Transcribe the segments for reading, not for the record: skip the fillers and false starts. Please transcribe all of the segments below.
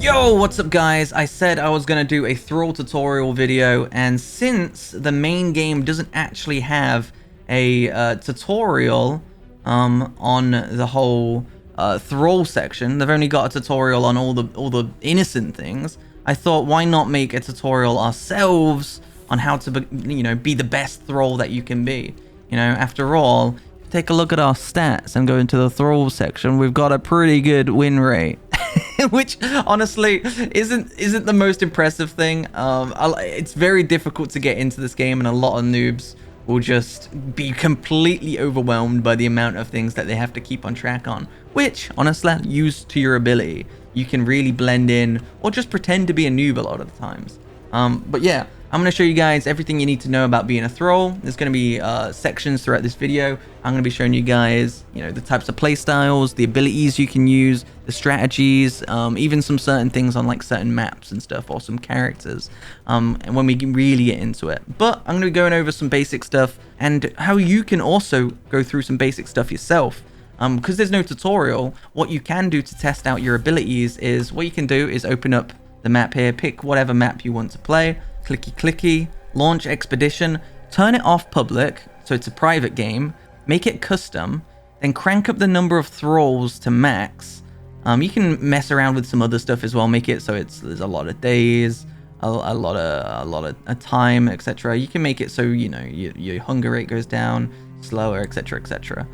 Yo, what's up guys? I said I was gonna do a Thrall tutorial video, and since the main game doesn't actually have a tutorial on the whole Thrall section, they've only got a tutorial on all the innocent things. I thought, why not make a tutorial ourselves on how to be the best Thrall that you can be. After all, take a look at our stats and go into the Thrall section. We've got a pretty good win rate. Which honestly isn't the most impressive thing. It's very difficult to get into this game, and a lot of noobs will just be completely overwhelmed by the amount of things that they have to keep on track on, which honestly, use to your ability. You can really blend in or just pretend to be a noob a lot of the times. But yeah, I'm going to show you guys everything you need to know about being a Thrall. There's going to be sections throughout this video. I'm going to be showing you guys, the types of play styles, the abilities you can use, the strategies, even some certain things on like certain maps and stuff, or some characters, and when we can really get into it. But I'm going to be going over some basic stuff and how you can also go through some basic stuff yourself. Because there's no tutorial, what you can do to test out your abilities is, what you can do is open up the map here, pick whatever map you want to play, clicky, launch expedition, turn it off public, so it's a private game, make it custom, then crank up the number of thralls to max. You can mess around with some other stuff as well, make it so there's a lot of days, a lot of time, etc. You can make it so your hunger rate goes down slower, etc.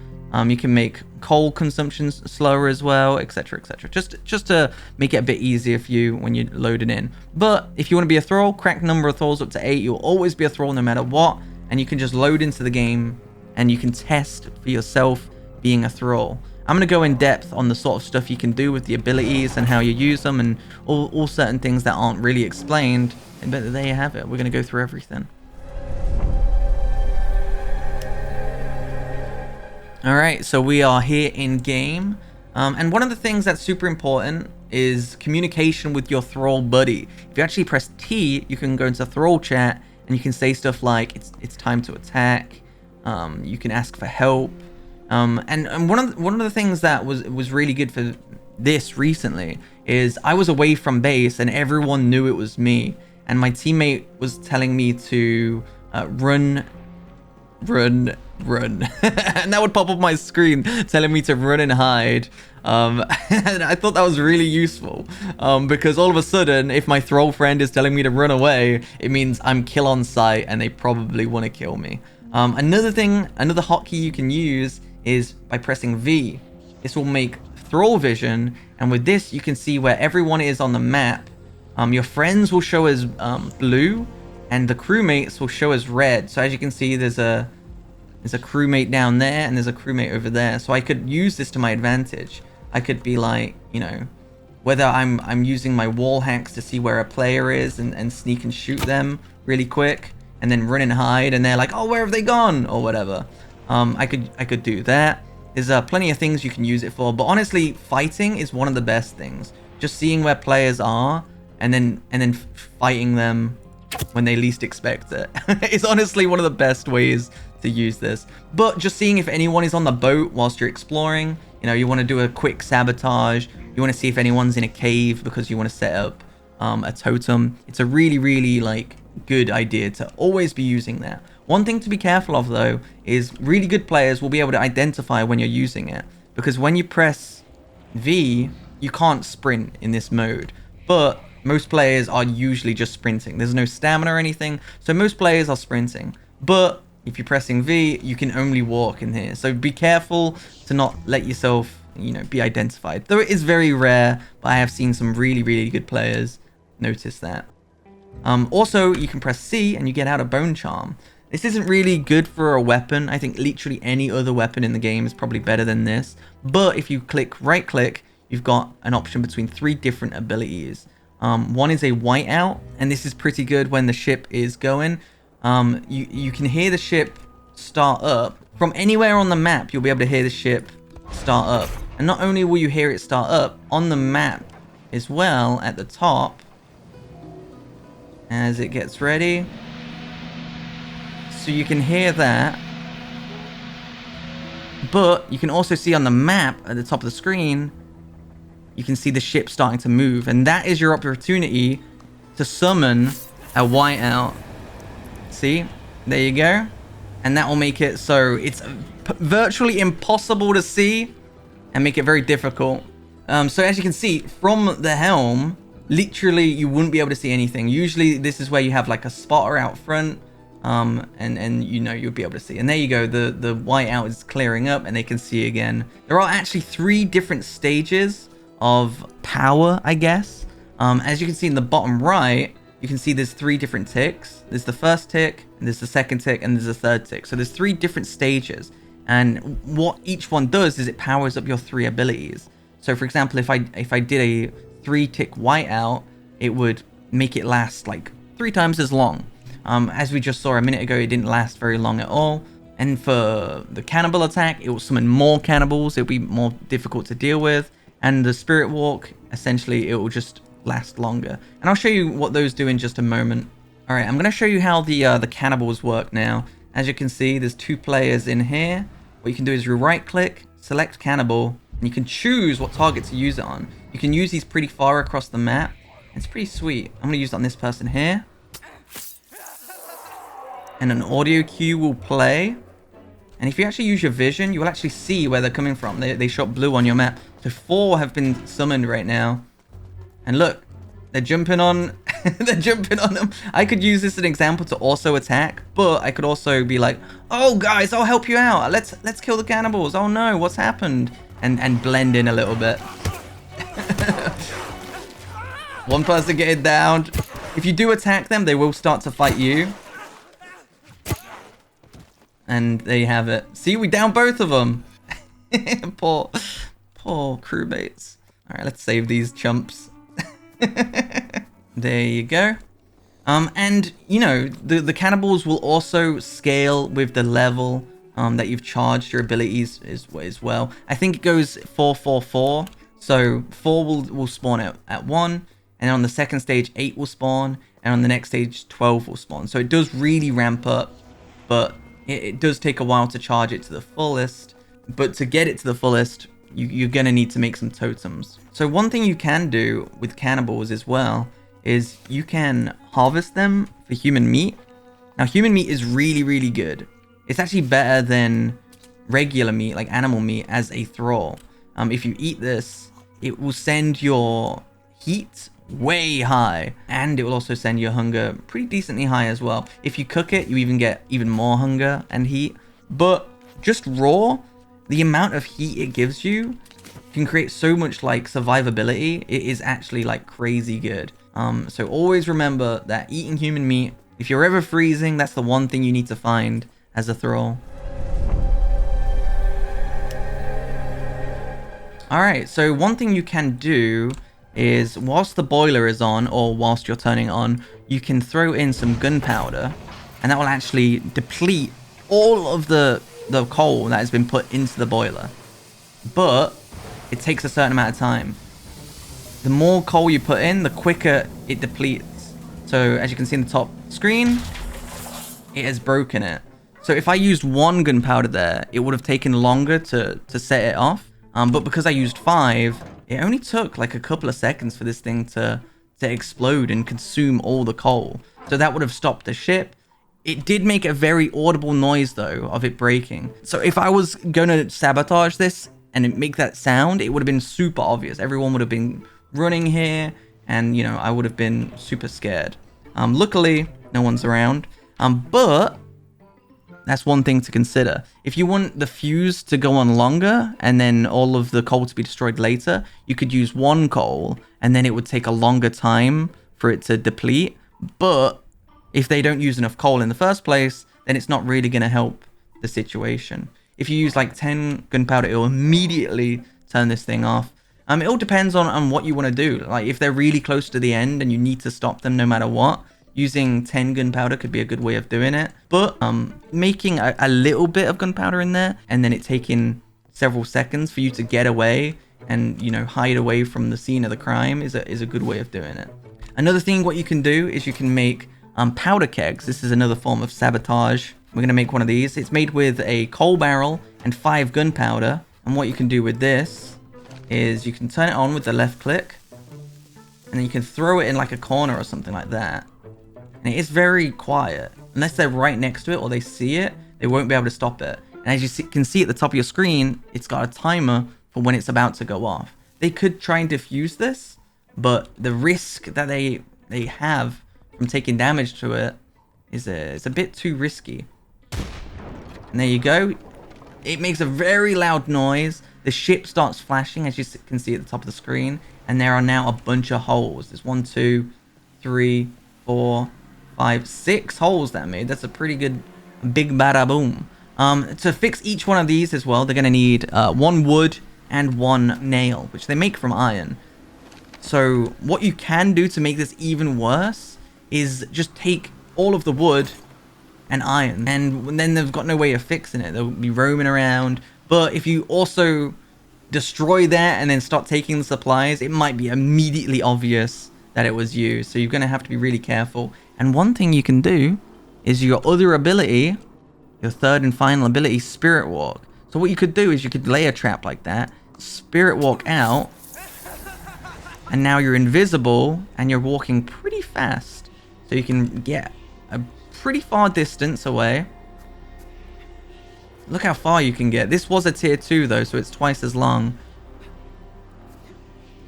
You can make coal consumption slower as well, etc. Just to make it a bit easier for you when you're loading in. But if you want to be a Thrall, crank number of Thralls up to 8. You'll always be a Thrall no matter what, and you can just load into the game and you can test for yourself being a Thrall. I'm going to go in depth on the sort of stuff you can do with the abilities and how you use them, and all certain things that aren't really explained. But there you have it. We're going to go through everything. Alright, so we are here in game, and one of the things that's super important is communication with your Thrall buddy. If you actually press T, you can go into Thrall chat and you can say stuff like it's time to attack. You can ask for help, and one of the things that was really good for this recently is I was away from base and everyone knew it was me, and my teammate was telling me to run and that would pop up my screen telling me to run and hide. And I thought that was really useful, because all of a sudden, if my Thrall friend is telling me to run away, it means I'm kill on sight and they probably want to kill me. Another hotkey you can use is by pressing V. This will make Thrall vision, and with this you can see where everyone is on the map. Your friends will show as blue, and the crewmates will show as red. So as you can see, there's a crewmate down there and there's a crewmate over there. So I could use this to my advantage. I could be like, whether I'm using my wall hacks to see where a player is and sneak and shoot them really quick, and then run and hide, and they're like, oh, where have they gone, or whatever. I could do that. There's plenty of things you can use it for, but honestly, fighting is one of the best things. Just seeing where players are and then fighting them when they least expect it. It's honestly one of the best ways to use this. But just seeing if anyone is on the boat whilst you're exploring, you want to do a quick sabotage, you want to see if anyone's in a cave because you want to set up a totem. It's a really like good idea to always be using that. One thing to be careful of though is really good players will be able to identify when you're using it, because when you press V, you can't sprint in this mode, but most players are usually just sprinting. There's no stamina or anything, so most players are sprinting. But if you're pressing V, you can only walk in here. So be careful to not let yourself, be identified. Though it is very rare, but I have seen some really good players notice that. Also, you can press C and you get out a bone charm. This isn't really good for a weapon. I think literally any other weapon in the game is probably better than this. But if you right click, you've got an option between 3 different abilities. One is a whiteout, and this is pretty good when the ship is going. You can hear the ship start up. From anywhere on the map, you'll be able to hear the ship start up. And not only will you hear it start up, on the map as well, at the top, as it gets ready. So you can hear that. But you can also see on the map at the top of the screen, you can see the ship starting to move. And that is your opportunity to summon a whiteout. See? There you go. And that will make it so it's virtually impossible to see and make it very difficult. So as you can see, from the helm, literally you wouldn't be able to see anything. Usually this is where you have like a spotter out front, and you know, you'll be able to see. And there you go, the whiteout is clearing up and they can see again. There are actually 3 different stages of power, I guess. As you can see in the bottom right, you can see there's 3 different ticks. There's the first tick, and there's the second tick, and there's the third tick. So there's 3 different stages. And what each one does is it powers up your 3 abilities. So for example, if I did a 3-tick whiteout, it would make it last like 3 times as long. As we just saw a minute ago, it didn't last very long at all. And for the cannibal attack, it will summon more cannibals. It'll be more difficult to deal with. And the spirit walk, essentially, it will just last longer. And I'll show you what those do in just a moment. All right, I'm going to show you how the cannibals work now. As you can see, there's 2 players in here. What you can do is you right click, select cannibal, and you can choose what target to use it on. You can use these pretty far across the map. It's pretty sweet. I'm going to use it on this person here. And an audio cue will play. And if you actually use your vision, you will actually see where they're coming from. They shot blue on your map. So 4 have been summoned right now. And look, they're jumping on they're jumping on them. I could use this as an example to also attack, but I could also be like, oh guys, I'll help you out. Let's kill the cannibals. Oh no, what's happened? And blend in a little bit. One person getting downed. If you do attack them, they will start to fight you. And there you have it. See, we down both of them. poor crewmates. All right, let's save these chumps. There you go. And you know, the cannibals will also scale with the level that you've charged your abilities as well. I think it goes 4, 4, 4. So 4 will spawn at 1, and on the second stage 8 will spawn, and on the next stage 12 will spawn. So it does really ramp up, but it does take a while to charge it to the fullest. But to get it to the fullest, you're gonna need to make some totems. So one thing you can do with cannibals as well is you can harvest them for human meat. Now human meat is really, really good. It's actually better than regular meat, like animal meat, as a thrall. If you eat this, it will send your heat way high, and it will also send your hunger pretty decently high as well. If you cook it, you even get even more hunger and heat. But just raw, the amount of heat it gives you can create so much like survivability. It is actually like crazy good. So always remember that eating human meat, if you're ever freezing, that's the one thing you need to find as a thrall. Alright, so one thing you can do is, whilst the boiler is on, or whilst you're turning it on, you can throw in some gunpowder, and that will actually deplete all of the coal that has been put into the boiler. But it takes a certain amount of time. The more coal you put in, the quicker it depletes. So as you can see in the top screen, it has broken it. So if I used 1 gunpowder there, it would have taken longer to set it off. But because I used 5, it only took like a couple of seconds for this thing to explode and consume all the coal. So that would have stopped the ship. It did make a very audible noise though of it breaking. So if I was going to sabotage this and make that sound, it would have been super obvious. Everyone would have been running here, and you know, I would have been super scared. Luckily, no one's around. But that's one thing to consider. If you want the fuse to go on longer and then all of the coal to be destroyed later, you could use 1 coal and then it would take a longer time for it to deplete. But if they don't use enough coal in the first place, then it's not really going to help the situation. If you use like 10 gunpowder, it will immediately turn this thing off. It all depends on what you want to do. Like if they're really close to the end and you need to stop them no matter what, using 10 gunpowder could be a good way of doing it. But making a little bit of gunpowder in there and then it taking several seconds for you to get away and, you know, hide away from the scene of the crime is a good way of doing it. Another thing what you can do is you can make powder kegs. This is another form of sabotage. We're going to make one of these. It's made with a coal barrel and 5 gunpowder. And what you can do with this is you can turn it on with the left click, and then you can throw it in like a corner or something like that. And it is very quiet. Unless they're right next to it or they see it, they won't be able to stop it. And as you can see at the top of your screen, it's got a timer for when it's about to go off. They could try and defuse this, but the risk that they have from taking damage to it is a bit too risky. And there you go. It makes a very loud noise. The ship starts flashing, as you can see at the top of the screen. And there are now a bunch of holes. There's 1, 2, 3, 4, 5, 6 holes that made. That's a pretty good big bada boom. To fix each one of these as well, they're going to need 1 wood and 1 nail, which they make from iron. So what you can do to make this even worse is just take all of the wood and iron, and then they've got no way of fixing it. They'll be roaming around. But if you also destroy that and then start taking the supplies, it might be immediately obvious that it was you. So you're going to have to be really careful. And one thing you can do is your other ability, your third and final ability, Spirit Walk. So what you could do is you could lay a trap like that, Spirit Walk out, and now you're invisible and you're walking pretty fast. So you can get a pretty far distance away. Look how far you can get. This was a tier 2 though, so it's twice as long.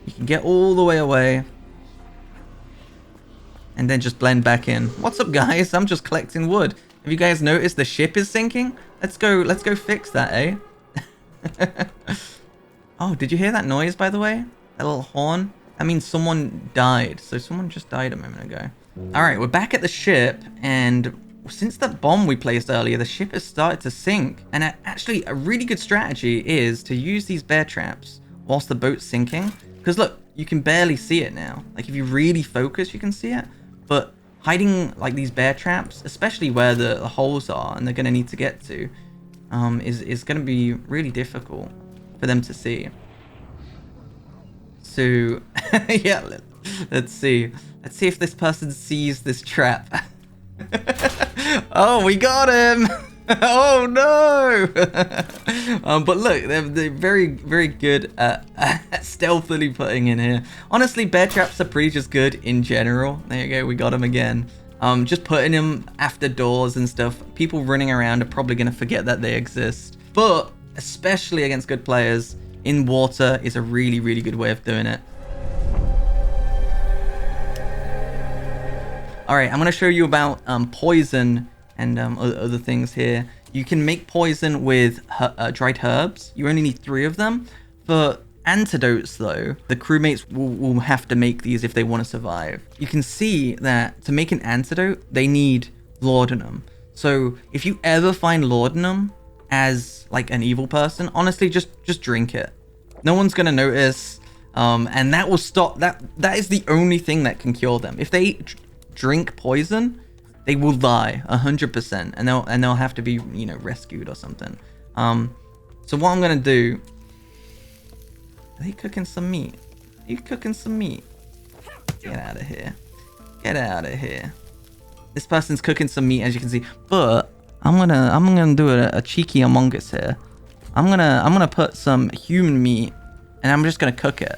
You can get all the way away and then just blend back in. What's up, guys? I'm just collecting wood. Have you guys noticed the ship is sinking? Let's go fix that, eh? Oh, did you hear that noise, by the way? That little horn? That means someone died. So someone just died a moment ago. All right, we're back at the ship, and since that bomb we placed earlier, the ship has started to sink. And actually, a really good strategy is to use these bear traps whilst the boat's sinking. Because look, you can barely see it now. Like if you really focus, you can see it. But hiding like these bear traps, especially where the holes are and they're going to need to get to, is going to be really difficult for them to see. So yeah, let's see. Let's see if this person sees this trap. Oh, we got him. Oh no. But look, they're very, very good at stealthily putting in here. Honestly, bear traps are pretty just good in general. There you go, we got him again. Just putting him after doors and stuff. People running around are probably going to forget that they exist. But especially against good players, in water is a really, really good way of doing it. Alright, I'm going to show you about poison and other things here. You can make poison with dried herbs. You only need 3 of them. For antidotes, though, the crewmates will have to make these if they want to survive. You can see that to make an antidote, they need laudanum. So if you ever find laudanum as like an evil person, honestly, just drink it. No one's going to notice. And that will stop. That is the only thing that can cure them. If they drink poison, they will die 100%, and they'll have to be, you know, rescued or something. So what I'm gonna do? Are they cooking some meat? Are you cooking some meat? Get out of here! Get out of here! This person's cooking some meat, as you can see. But I'm gonna do a cheeky Among Us here. I'm gonna put some human meat, and I'm just gonna cook it.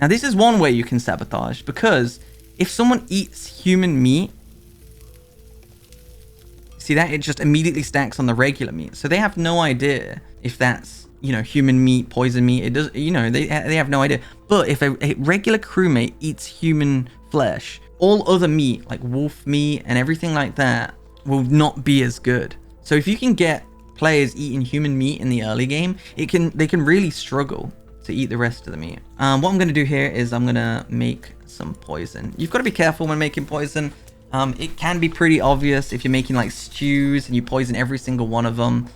Now this is one way you can sabotage, because if someone eats human meat, see that it just immediately stacks on the regular meat. So they have no idea if that's, you know, human meat, poison meat. It does, you know, they have no idea. But if a regular crewmate eats human flesh, all other meat, like wolf meat and everything like that, will not be as good. So if you can get players eating human meat in the early game, they can really struggle to eat the rest of the meat. What I'm going to do here is I'm going to make some poison. You've got to be careful when making poison. It can be pretty obvious if you're making like stews and you poison every single one of them.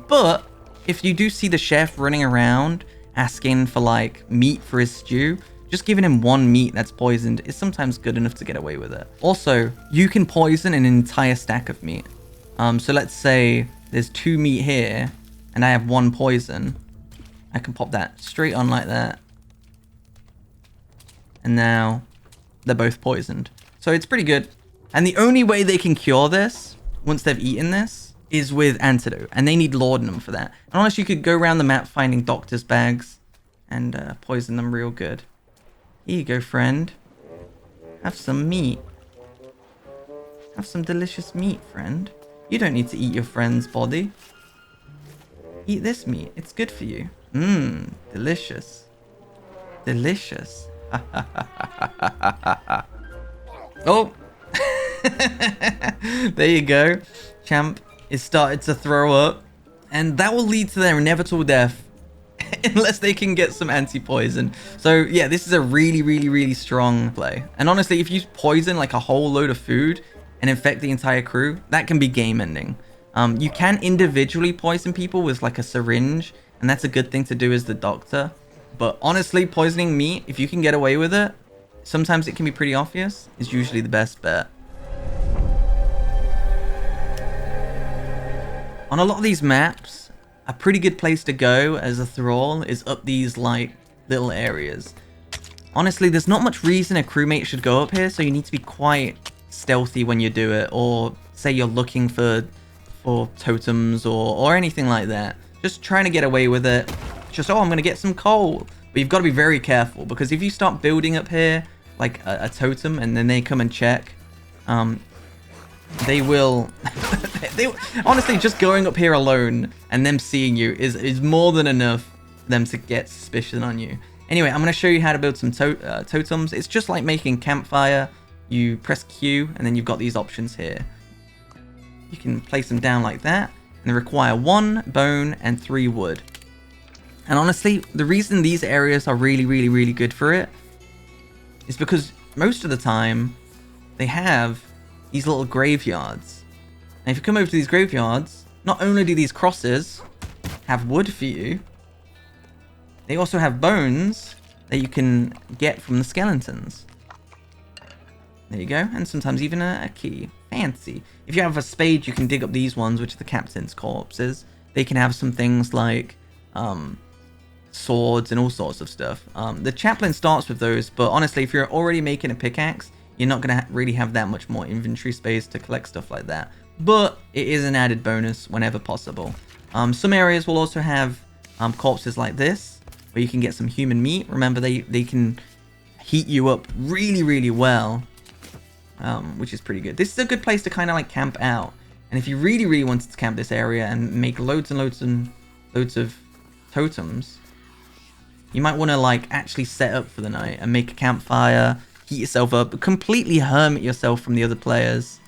But if you do see the chef running around asking for like meat for his stew, just giving him 1 meat that's poisoned is sometimes good enough to get away with it. Also, you can poison an entire stack of meat. So let's say there's 2 meat here and I have 1 poison. I can pop that straight on like that. And now they're both poisoned. So it's pretty good. And the only way they can cure this, once they've eaten this, is with antidote. And they need laudanum for that. And honestly, you could go around the map finding doctor's bags and poison them real good. Here you go, friend. Have some meat. Have some delicious meat, friend. You don't need to eat your friend's body. Eat this meat. It's good for you. Mmm, delicious. Delicious. Oh! There you go. Champ is started to throw up. And that will lead to their inevitable death. Unless they can get some anti-poison. So yeah, this is a really strong play. And honestly, if you poison like a whole load of food and infect the entire crew, that can be game ending. You can individually poison people with like a syringe, and that's a good thing to do as the doctor. But honestly, poisoning meat, if you can get away with it, sometimes it can be pretty obvious, is usually the best bet. On a lot of these maps, a pretty good place to go as a Thrall is up these like little areas. Honestly, there's not much reason a crewmate should go up here, so you need to be quite stealthy when you do it, or say you're looking for totems or anything like that. Just trying to get away with it. Just, oh, I'm gonna get some coal. But you've got to be very careful, because if you start building up here like a totem and then they come and check, they will honestly, just going up here alone and them seeing you is more than enough for them to get suspicion on you. Anyway, I'm going to show you how to build some totems. It's just like making campfire. You press Q and then you've got these options here. You can place them down like that, and they require 1 bone and 3 wood. And honestly, the reason these areas are really good for it is because most of the time they have these little graveyards. And if you come over to these graveyards, not only do these crosses have wood for you, they also have bones that you can get from the skeletons. There you go. And sometimes even a key. Fancy. If you have a spade, you can dig up these ones, which are the captain's corpses. They can have some things like swords and all sorts of stuff. The chaplain starts with those, but honestly, if you're already making a pickaxe, you're not going to really have that much more inventory space to collect stuff like that. But it is an added bonus whenever possible. Some areas will also have corpses like this, where you can get some human meat. Remember, they can heat you up really well, which is pretty good. This is a good place to kind of like camp out. And if you really wanted to camp this area and make loads of totems, you might want to like actually set up for the night and make a campfire, heat yourself up, completely hermit yourself from the other players,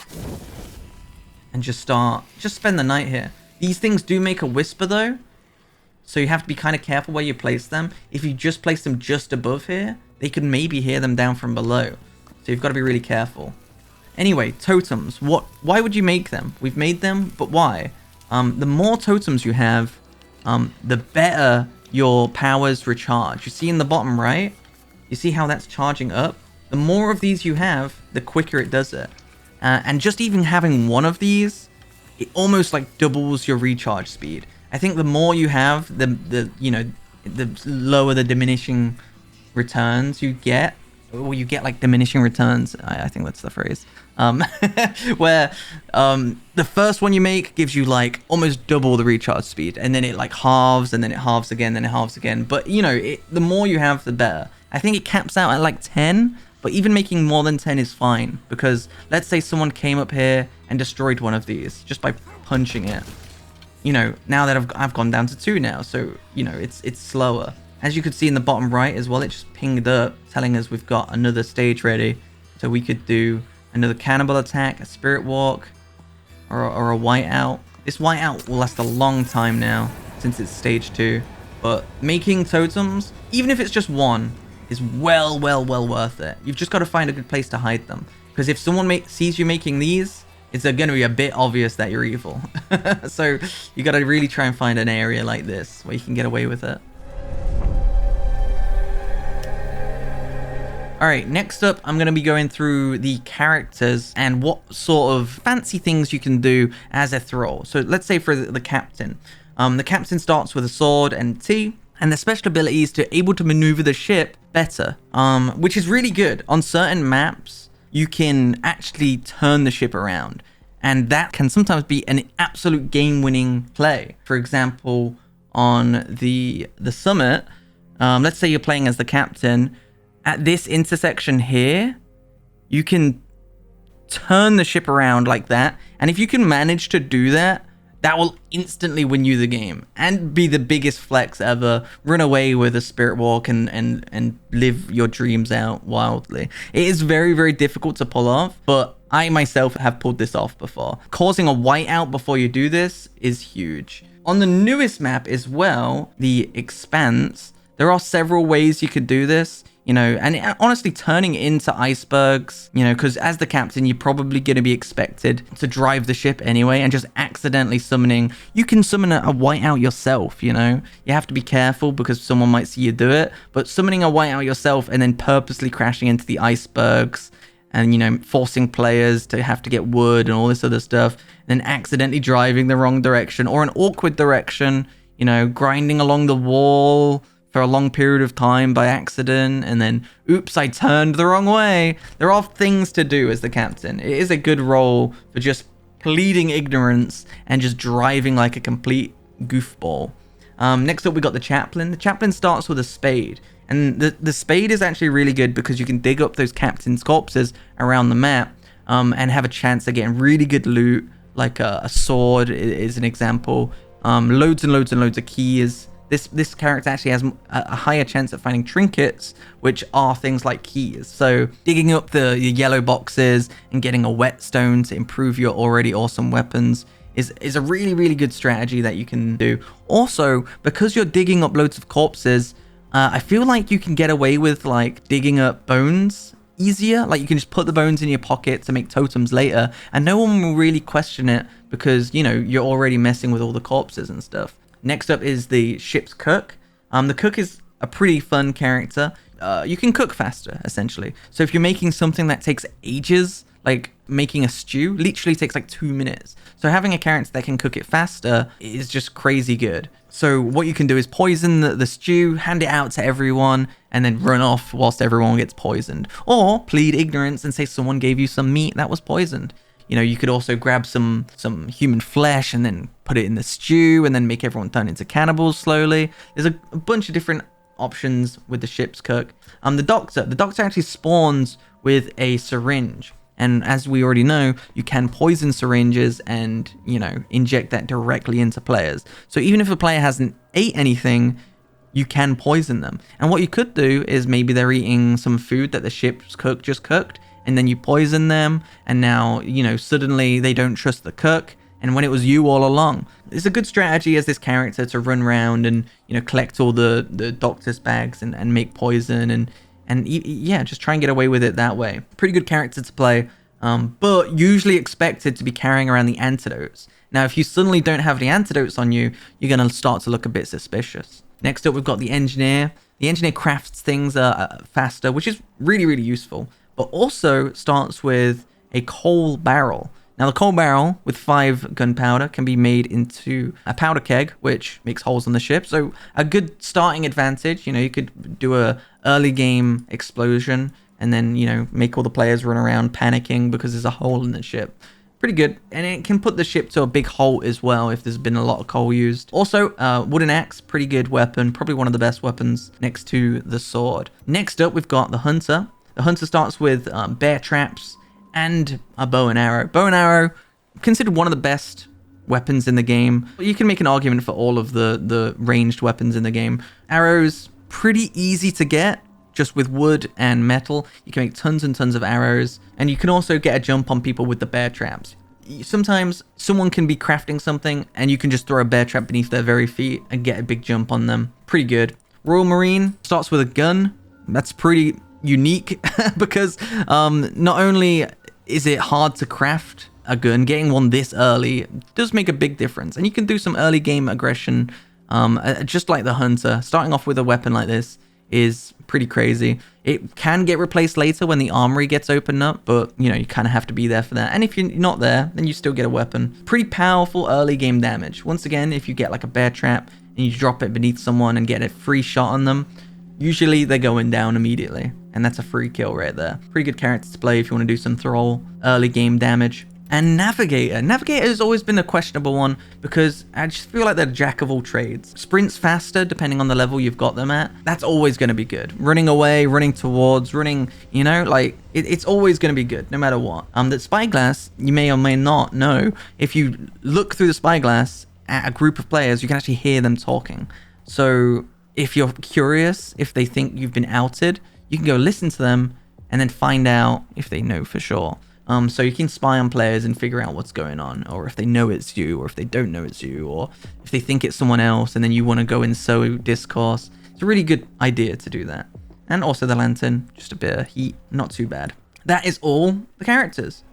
and just spend the night here. These things do make a whisper though, so you have to be kind of careful where you place them. If you just place them just above here, they could maybe hear them down from below, so you've got to be really careful. Anyway, totems. Why would you make them? We've made them, but why? The more totems you have, the better your powers recharge. You see in the bottom right, you see how that's charging up? The more of these you have, the quicker it does it. And just even having one of these, it almost like doubles your recharge speed. I think the more you have, the lower the diminishing returns you get. Or you get like diminishing returns. I think that's the phrase. Where the first one you make gives you like almost double the recharge speed, and then it like halves, and then it halves again, then it halves again. But you know, the more you have, the better. I think it caps out at like 10, but even making more than 10 is fine, because let's say someone came up here and destroyed one of these just by punching it. You know, now that I've gone down to 2 now, so you know it's slower. As you could see in the bottom right as well, it just pinged up, telling us we've got another stage ready. So we could do another cannibal attack, a spirit walk, or a whiteout. This whiteout will last a long time now, since it's stage 2. But making totems, even if it's just one, is well worth it. You've just got to find a good place to hide them. Because if someone sees you making these, it's going to be a bit obvious that you're evil. So you got to really try and find an area like this where you can get away with it. Alright, next up, I'm going to be going through the characters and what sort of fancy things you can do as a Thrall. So let's say for the captain. The captain starts with a sword and T, and the special ability is to able to maneuver the ship better, which is really good. On certain maps, you can actually turn the ship around, and that can sometimes be an absolute game-winning play. For example, on the summit, let's say you're playing as the captain. At this intersection here, you can turn the ship around like that. And if you can manage to do that, that will instantly win you the game and be the biggest flex ever. Run away with a spirit walk and live your dreams out wildly. It is very, very difficult to pull off, but I myself have pulled this off before. Causing a whiteout before you do this is huge. On the newest map as well, the Expanse, there are several ways you could do this. You know, and honestly turning into icebergs, you know, because as the captain, you're probably going to be expected to drive the ship anyway, and just accidentally summoning. You can summon a whiteout yourself, you know. You have to be careful because someone might see you do it, but summoning a whiteout yourself and then purposely crashing into the icebergs and, you know, forcing players to have to get wood and all this other stuff, and then accidentally driving the wrong direction or an awkward direction, you know, grinding along the wall for a long period of time by accident, and then, oops, I turned the wrong way. There are things to do as the captain. It is a good role for just pleading ignorance and just driving like a complete goofball. Next up, we got the chaplain. The chaplain starts with a spade, and the spade is actually really good because you can dig up those captain's corpses around the map and have a chance of getting really good loot, like a sword is an example. Loads and loads and loads of keys. This character actually has a higher chance of finding trinkets, which are things like keys. So digging up the yellow boxes and getting a whetstone to improve your already awesome weapons is a really, really good strategy that you can do. Also, because you're digging up loads of corpses, I feel like you can get away with like digging up bones easier. Like you can just put the bones in your pocket to make totems later, and no one will really question it because, you know, you're already messing with all the corpses and stuff. Next up is the ship's cook. The cook is a pretty fun character. You can cook faster, essentially. So if you're making something that takes ages, like making a stew, literally takes like 2 minutes. So having a character that can cook it faster is just crazy good. So what you can do is poison the stew, hand it out to everyone, and then run off whilst everyone gets poisoned. Or plead ignorance and say someone gave you some meat that was poisoned. You know, you could also grab some human flesh and then put it in the stew and then make everyone turn into cannibals slowly. There's a bunch of different options with the ship's cook. The doctor actually spawns with a syringe. And as we already know, you can poison syringes and, you know, inject that directly into players. So even if a player hasn't ate anything, you can poison them. And what you could do is maybe they're eating some food that the ship's cook just cooked, and then you poison them, and now, you know, suddenly they don't trust the cook, and when it was you all along. It's a good strategy as this character to run around and, you know, collect all the doctor's bags and make poison and yeah, just try and get away with it that way. Pretty good character to play, but usually expected to be carrying around the antidotes. Now, if you suddenly don't have the antidotes on you, you're going to start to look a bit suspicious. Next up, we've got the engineer. The engineer crafts things faster, which is really, really useful, but also starts with a coal barrel. Now, the coal barrel with 5 gunpowder can be made into a powder keg, which makes holes on the ship. So a good starting advantage. You know, you could do a early game explosion and then, you know, make all the players run around panicking because there's a hole in the ship. Pretty good. And it can put the ship to a big hole as well if there's been a lot of coal used. Also, wooden axe, pretty good weapon. Probably one of the best weapons next to the sword. Next up, we've got the hunter. The hunter starts with bear traps and a bow and arrow. Bow and arrow, considered one of the best weapons in the game. You can make an argument for all of the ranged weapons in the game. Arrows, pretty easy to get, just with wood and metal. You can make tons and tons of arrows, and you can also get a jump on people with the bear traps. Sometimes someone can be crafting something, and you can just throw a bear trap beneath their very feet and get a big jump on them. Pretty good. Royal Marine starts with a gun. That's pretty unique because not only is it hard to craft a gun, getting one this early does make a big difference, and you can do some early game aggression just like the hunter. Starting off with a weapon like this is pretty crazy. It can get replaced later when the armory gets opened up, but you know, you kind of have to be there for that, and if you're not there, then you still get a weapon. Pretty powerful early game damage. Once again, if you get like a bear trap and you drop it beneath someone and get a free shot on them, usually they're going down immediately, and that's a free kill right there. Pretty good character to play if you want to do some Thrall early game damage. And Navigator. Navigator has always been a questionable one because I just feel like they're jack of all trades. Sprints faster depending on the level you've got them at. That's always going to be good. Running away, running towards, running, you know, like it's always going to be good no matter what. That spyglass, you may or may not know, if you look through the spyglass at a group of players, you can actually hear them talking. So if you're curious, if they think you've been outed, you can go listen to them and then find out if they know for sure. So you can spy on players and figure out what's going on, or if they know it's you, or if they don't know it's you, or if they think it's someone else and then you want to go and sow discourse. It's a really good idea to do that. And also the lantern, just a bit of heat, not too bad. That is all the characters.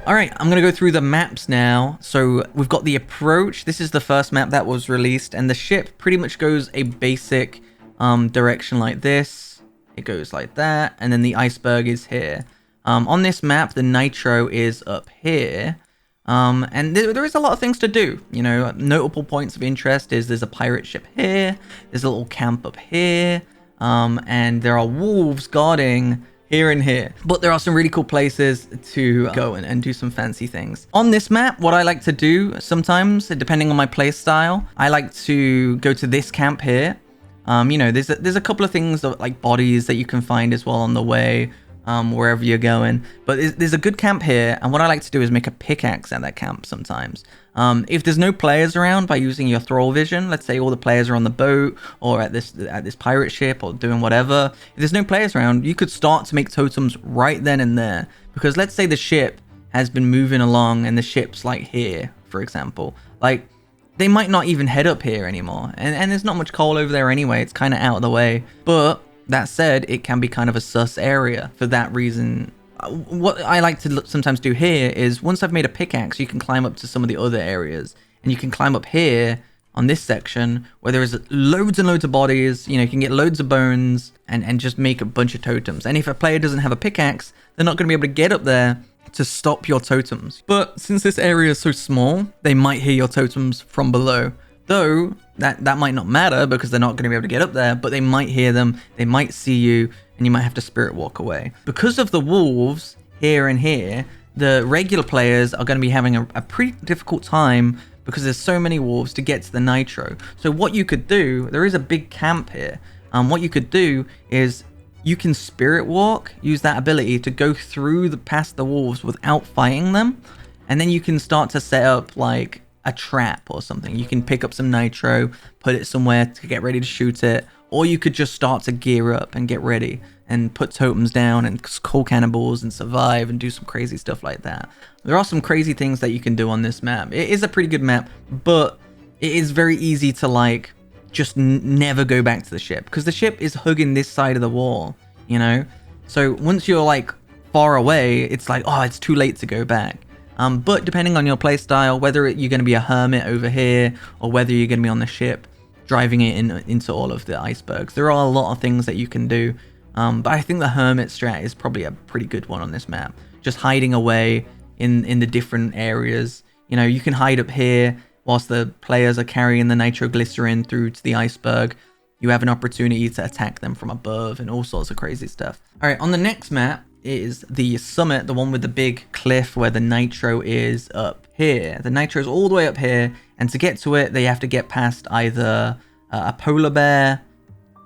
All right, I'm going to go through the maps now. So we've got the approach. This is the first map that was released, and the ship pretty much goes a basic direction like this. It goes like that, and then the iceberg is here. On this map, the nitro is up here. And there is a lot of things to do. You know, notable points of interest is there's a pirate ship here. There's a little camp up here. And there are wolves guarding here and here. But there are some really cool places to go and do some fancy things. On this map, what I like to do sometimes, depending on my play style, I like to go to this camp here. You know, there's a couple of things like bodies that you can find as well on the way, wherever you're going. But there's a good camp here, and what I like to do is make a pickaxe at that camp sometimes. If there's no players around, by using your Thrall vision, let's say all the players are on the boat or at this pirate ship or doing whatever. If there's no players around, you could start to make totems right then and there. Because let's say the ship has been moving along and the ship's like here, for example. Like, they might not even head up here anymore. And there's not much coal over there anyway. It's kind of out of the way. But that said, it can be kind of a sus area for that reason. What I like to sometimes do here is once I've made a pickaxe, you can climb up to some of the other areas. And you can climb up here on this section where there's loads and loads of bodies. You know, you can get loads of bones and just make a bunch of totems. And if a player doesn't have a pickaxe, they're not going to be able to get up there to stop your totems. But since this area is so small, they might hear your totems from below. Though that might not matter because they're not going to be able to get up there, but they might hear them, they might see you, and you might have to spirit walk away. Because of the wolves here and here, the regular players are going to be having a pretty difficult time because there's so many wolves to get to the nitro. So what you could do, there is a big camp here. What you could do is you can spirit walk, use that ability to go through past the wolves without fighting them. And then you can start to set up like a trap or something. You can pick up some nitro, put it somewhere to get ready to shoot it. Or you could just start to gear up and get ready and put totems down and call cannibals and survive and do some crazy stuff like that. There are some crazy things that you can do on this map. It is a pretty good map, but it is very easy to like just never go back to the ship because the ship is hugging this side of the wall, you know? So once you're like far away, it's like, oh, it's too late to go back. But depending on your playstyle, whether you're going to be a hermit over here or whether you're going to be on the ship, driving it into all of the icebergs, there are a lot of things that you can do. But I think the hermit strat is probably a pretty good one on this map. Just hiding away in the different areas. You know, you can hide up here whilst the players are carrying the nitroglycerin through to the iceberg. You have an opportunity to attack them from above and all sorts of crazy stuff. All right, on the next map is the summit, the one with the big cliff where the nitro is up here. The nitro is all the way up here, and to get to it, they have to get past either a polar bear,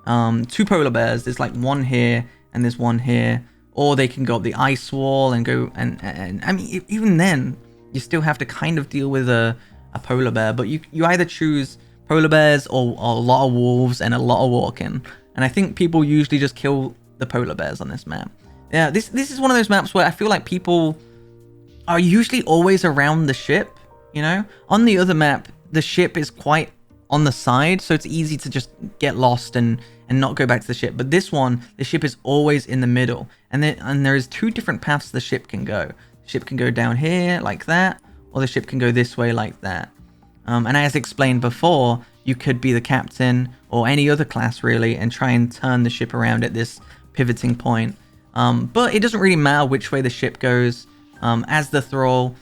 two polar bears. There's like one here and there's one here, or they can go up the ice wall and go and I mean, even then, you still have to kind of deal with a polar bear, but you either choose polar bears or a lot of wolves and a lot of walking. And I think people usually just kill the polar bears on this map. Yeah, this is one of those maps where I feel like people are usually always around the ship, you know? On the other map, the ship is quite on the side, so it's easy to just get lost and not go back to the ship. But this one, the ship is always in the middle. And there is two different paths the ship can go. The ship can go down here like that, or the ship can go this way like that. And as explained before, you could be the captain or any other class really and try and turn the ship around at this pivoting point. But it doesn't really matter which way the ship goes. As the Thrall,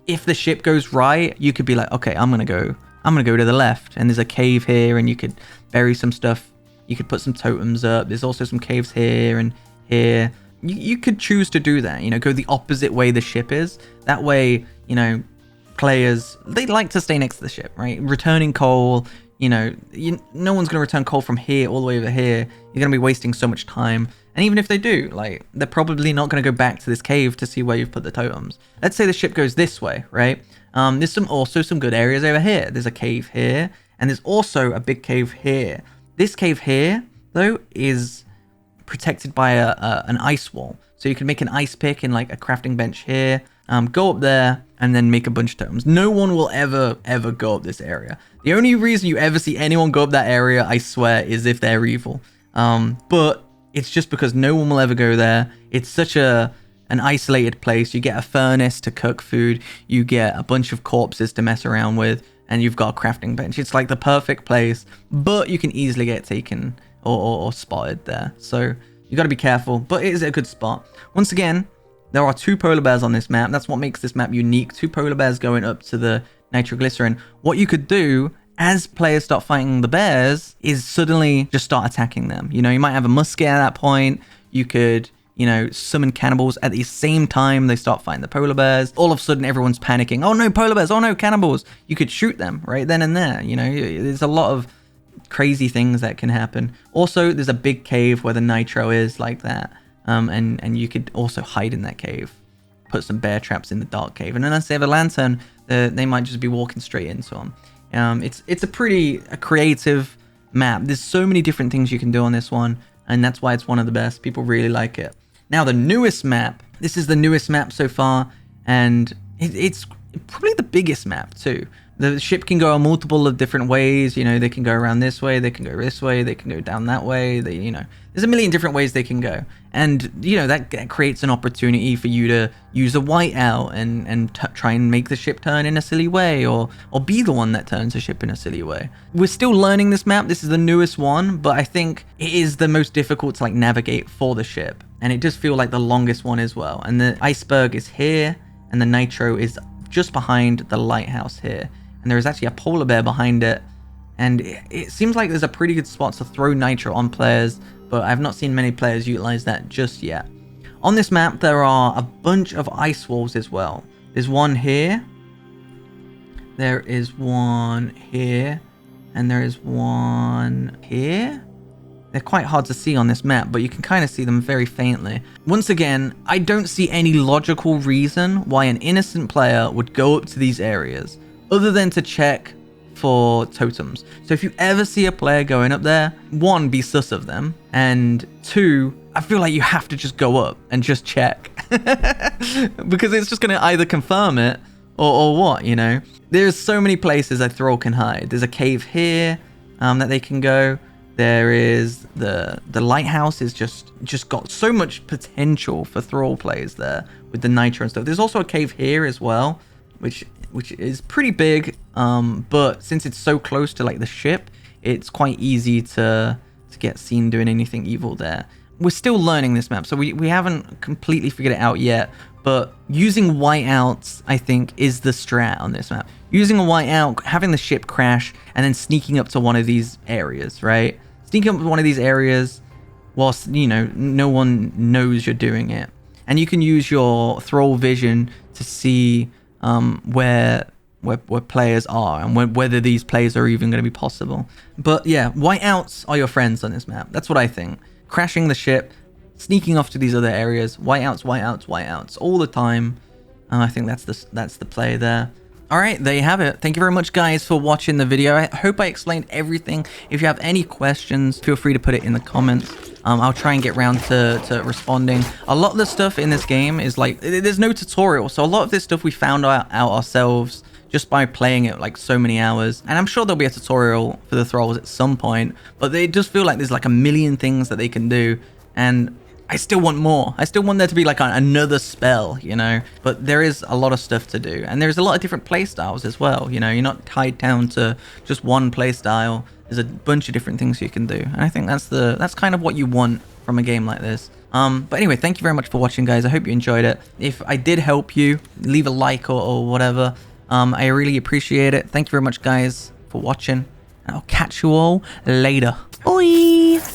if the ship goes right, you could be like, okay, I'm gonna go to the left, and there's a cave here, and you could bury some stuff. You could put some totems up. There's also some caves here and here. you could choose to do that, you know, go the opposite way the ship is. That way, you know, players, they like to stay next to the ship, right? Returning coal, you know, no one's going to return coal from here all the way over here. You're going to be wasting so much time. And even if they do, like, they're probably not going to go back to this cave to see where you've put the totems. Let's say the ship goes this way, right? There's also some good areas over here. There's a cave here, and there's also a big cave here. This cave here, though, is protected by an ice wall. So you can make an ice pick and like a crafting bench here. Go up there and then make a bunch of totems. No one will ever go up this area. The only reason you ever see anyone go up that area, I swear, is if they're evil. But it's just because no one will ever go there. It's such an isolated place. You get a furnace to cook food. You get a bunch of corpses to mess around with. And you've got a crafting bench. It's like the perfect place. But you can easily get taken or spotted there. So you got to be careful. But it is a good spot. Once again, there are 2 polar bears on this map. That's what makes this map unique. 2 polar bears going up to the nitroglycerin. What you could do as players start fighting the bears is suddenly just start attacking them. You know, you might have a musket at that point. You could, you know, summon cannibals at the same time they start fighting the polar bears. All of a sudden, everyone's panicking. Oh no, polar bears. Oh no, cannibals. You could shoot them right then and there. You know, there's a lot of crazy things that can happen. Also, there's a big cave where the nitro is like that. And you could also hide in that cave. Put some bear traps in the dark cave. And unless they have a lantern, they might just be walking straight into them. It's a pretty creative map. There's so many different things you can do on this one, and that's why it's one of the best. People really like it. Now, the newest map. This is the newest map so far, and it's probably the biggest map too. The ship can go multiple of different ways. You know, they can go around this way, they can go this way, they can go down that way. You know, there's a million different ways they can go. And, you know, that creates an opportunity for you to use a whiteout and try and make the ship turn in a silly way, or be the one that turns the ship in a silly way. We're still learning this map. This is the newest one, but I think it is the most difficult to like navigate for the ship. And it does feel like the longest one as well. And the iceberg is here, and the nitro is just behind the lighthouse here. And there is actually a polar bear behind it. And it seems like there's a pretty good spot to throw nitro on players, but I've not seen many players utilize that just yet. On this map, there are a bunch of ice walls as well. There's one here. There is one here. And there is one here. They're quite hard to see on this map, but you can kind of see them very faintly. Once again, I don't see any logical reason why an innocent player would go up to these areas, other than to check for totems. So if you ever see a player going up there, 1, be sus of them, and 2, I feel like you have to just go up and just check. Because it's just going to either confirm it or what, you know. There's so many places a Thrall can hide. There's a cave here that they can go. There is the lighthouse is just got so much potential for Thrall players there with the nitro and stuff. There's also a cave here as well, which is pretty big, but since it's so close to like the ship, it's quite easy to get seen doing anything evil there. We're still learning this map, so we haven't completely figured it out yet, but using whiteouts, I think, is the strat on this map. Using a whiteout, having the ship crash, and then sneaking up to one of these areas, right? Sneaking up to one of these areas whilst, you know, no one knows you're doing it. And you can use your Thrall vision to see where players are and whether these plays are even going to be possible. But yeah, whiteouts are your friends on this map. That's what I think. Crashing the ship, sneaking off to these other areas, whiteouts all the time. I think that's the play there. All right, there you have it. Thank you very much, guys, for watching the video. I hope I explained everything. If you have any questions, feel free to put it in the comments. I'll try and get around to responding. A lot of the stuff in this game is like, there's no tutorial. So a lot of this stuff we found out ourselves just by playing it like so many hours. And I'm sure there'll be a tutorial for the Thralls at some point, but they just feel like there's like a million things that they can do. And I still want more. I still want there to be like another spell, you know, but there is a lot of stuff to do. And there's a lot of different play styles as well. You know, you're not tied down to just one play style. There's a bunch of different things you can do. And I think that's kind of what you want from a game like this. But anyway, thank you very much for watching, guys. I hope you enjoyed it. If I did help you, leave a like or whatever. I really appreciate it. Thank you very much, guys, for watching. And I'll catch you all later. Bye.